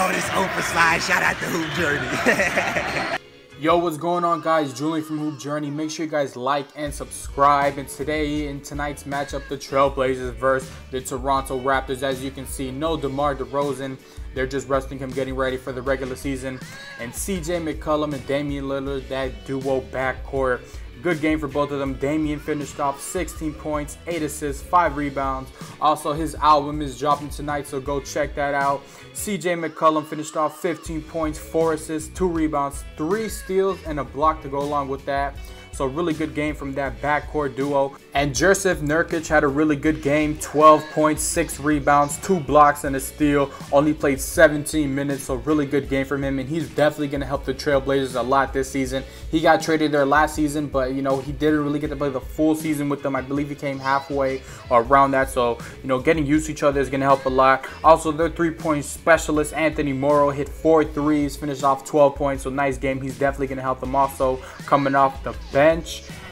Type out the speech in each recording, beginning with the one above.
Oh, this open slide. Shout out to Hoop Journey. Yo, what's going on, guys? Julian from Hoop Journey. Make sure you guys like and subscribe. And today, in tonight's matchup, the Trailblazers versus the Toronto Raptors. As you can see, no Demar DeRozan. They're just resting him, getting ready for the regular season. And C.J McCollum and Damian Lillard, that duo backcourt. Good game for both of them. Damian finished off 16 points, 8 assists, 5 rebounds. Also, his album is dropping tonight, so go check that out. C.J McCollum finished off 15 points, 4 assists, 2 rebounds, 3 steals, and a block to go along with that. So really good game from that backcourt duo. And Jusuf Nurkic had a really good game. 12 points, 6 rebounds, 2 blocks, and a steal. Only played 17 minutes, so really good game from him. And he's definitely going to help the Trailblazers a lot this season. He got traded there last season, but, you know, he didn't really get to play the full season with them. I believe he came halfway or around that. So, you know, getting used to each other is going to help a lot. Also, their three-point specialist, Anthony Morrow, hit 4 threes, finished off 12 points. So, nice game. He's definitely going to help them also coming off the bench.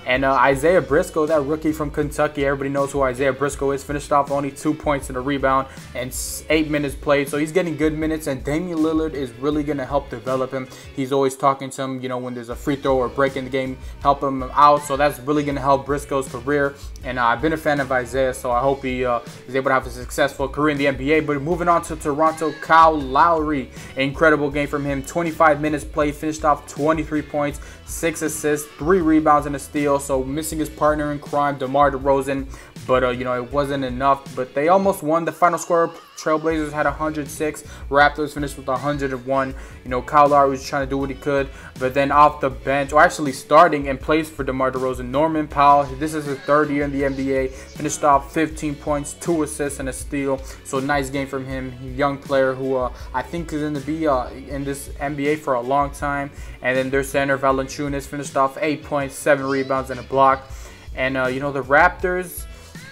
And Isaiah Briscoe, that rookie from Kentucky, everybody knows who Isaiah Briscoe is, finished off only 2 points and a rebound and 8 minutes played. So he's getting good minutes, and Damian Lillard is really going to help develop him. He's always talking to him, you know, when there's a free throw or break in the game, help him out. So that's really going to help Briscoe's career. And I've been a fan of Isaiah, so I hope he is able to have a successful career in the NBA. But moving on to Toronto, Kyle Lowry, incredible game from him. 25 minutes played, finished off 23 points, 6 assists, 3 rebounds, and a steal. So missing his partner in crime, DeMar DeRozan, but you know, it wasn't enough. But they almost won. The final score, Trailblazers had 106, Raptors finished with 101. You know, Kyle Lowry was trying to do what he could, but then off the bench, or actually starting in place for DeMar DeRozan, Norman Powell, this is his 3rd year in the NBA, finished off 15 points, 2 assists, and a steal. So nice game from him. Young player who I think is going to be in this NBA for a long time. And then their center, Valanciunas, finished off 8 points, 7 rebounds, and a block. And you know, the Raptors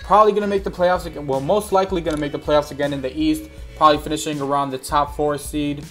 probably going to make the playoffs again. Well, most likely going to make the playoffs again in the East. Probably finishing around the top 4 seed.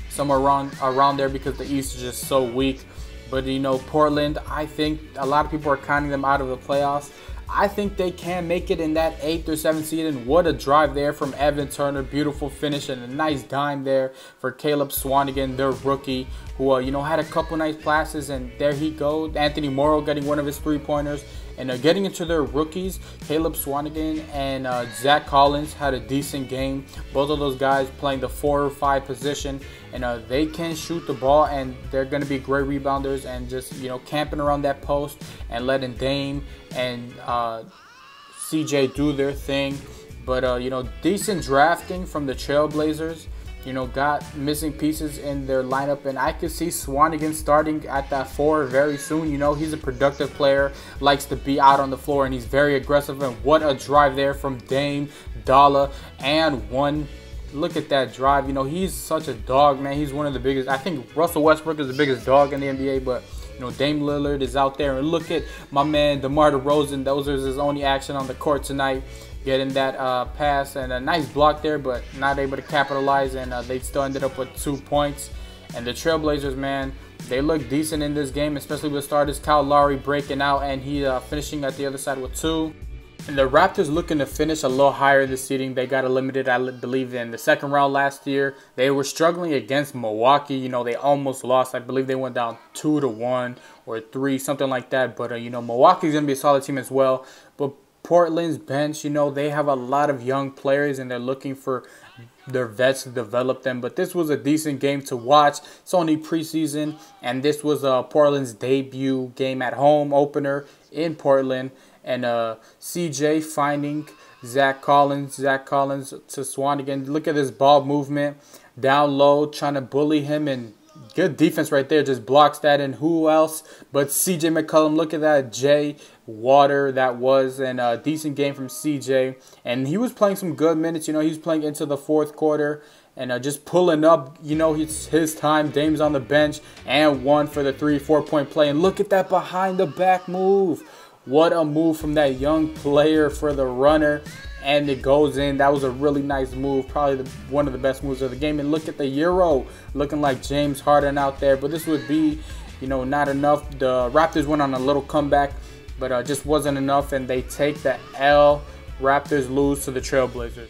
Somewhere around there, because the East is just so weak. But, you know, Portland, I think a lot of people are counting them out of the playoffs. I think they can make it in that 8th or 7th seed. And what a drive there from Evan Turner. Beautiful finish and a nice dime there for Caleb Swanigan, their rookie, who, you know, had a couple nice passes. And there he goes. Anthony Morrow getting one of his 3-pointers. And getting into their rookies, Caleb Swanigan and Zach Collins had a decent game. Both of those guys playing the 4 or 5 position. And they can shoot the ball, and they're going to be great rebounders, and just, you know, camping around that post and letting Dame and CJ do their thing. But, you know, decent drafting from the Trailblazers. You know, got missing pieces in their lineup, and I could see Swanigan starting at that 4 very soon. You know, he's a productive player, likes to be out on the floor, and he's very aggressive. And what a drive there from Dame, Dolla, and one. Look at that drive. You know, he's such a dog, man. He's one of the biggest. I think Russell Westbrook is the biggest dog in the NBA, but, you know, Dame Lillard is out there. And look at my man, DeMar DeRozan. Those are his only action on the court tonight. Getting that pass and a nice block there, but not able to capitalize, and they still ended up with 2 points. And the Trailblazers, man, they look decent in this game, especially with starters Kyle Lowry breaking out, and he finishing at the other side with 2. And the Raptors looking to finish a little higher in the seeding. They got eliminated, I believe, in the 2nd round last year. They were struggling against Milwaukee. You know, they almost lost. I believe they went down 2-1 or 3, something like that. But, you know, Milwaukee's going to be a solid team as well. But Portland's bench, you know, they have a lot of young players, and they're looking for their vets to develop them. But this was a decent game to watch. It's only preseason, and this was Portland's debut game at home, opener in Portland. And CJ finding Zach Collins to Swanigan. Look at this ball movement down low, trying to bully him, and good defense right there. Just blocks that. And who else but C.J McCollum? Look at that Jay Water that was. And a decent game from C.J. And he was playing some good minutes. You know, he was playing into the 4th quarter. And just pulling up, you know, it's his time. Dame's on the bench. And 1 for the 3-4 point play. And look at that behind the back move. What a move from that young player for the runner. And it goes in. That was a really nice move. Probably one of the best moves of the game. And look at the Euro. Looking like James Harden out there. But this would be, you know, not enough. The Raptors went on a little comeback. But just wasn't enough. And they take the L. Raptors lose to the Trailblazers.